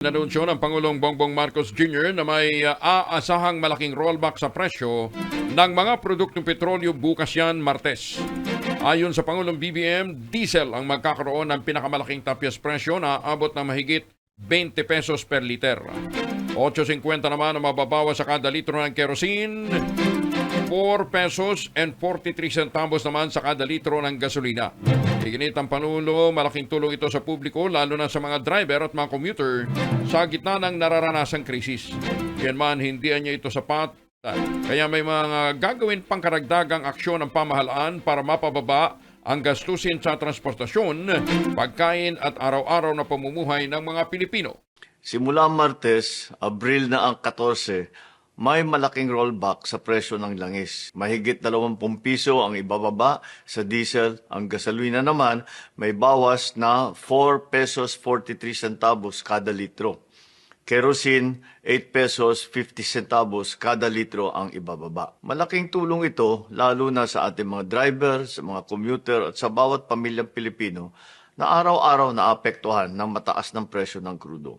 Nanunsyo ng Pangulong Bongbong Marcos Jr. na may aasahang malaking rollback sa presyo ng mga produktong petrolyo bukas yan Martes. Ayon sa Pangulong BBM, diesel ang magkakaroon ng pinakamalaking tapyas presyo na abot ng mahigit 20 pesos per liter. 8.50 naman ang mababawas sa kada litro ng kerosene, 4 pesos and 43 centavos naman sa kada litro ng gasolina. Iginit ang Pangulo, malaking tulong ito sa publiko lalo na sa mga driver at mga commuter sa gitna ng nararanasang krisis. Yan man, hindi niya ito sapat. Kaya may mga gagawin pang karagdagang aksyon ng pamahalaan para mapababa ang gastusin sa transportasyon, pagkain at araw-araw na pamumuhay ng mga Pilipino. Simula Martes, Abril na ang 14, may malaking rollback sa presyo ng langis. Mahigit 20 piso ang ibababa sa diesel. Ang gasolina naman may bawas na 4 pesos 43 centavos kada litro. Kerosene, 8 pesos 50 centavos kada litro ang ibababa. Malaking tulong ito lalo na sa ating mga driver, sa mga commuter at sa bawat pamilyang Pilipino na araw-araw naapektuhan ng mataas ng presyo ng krudo.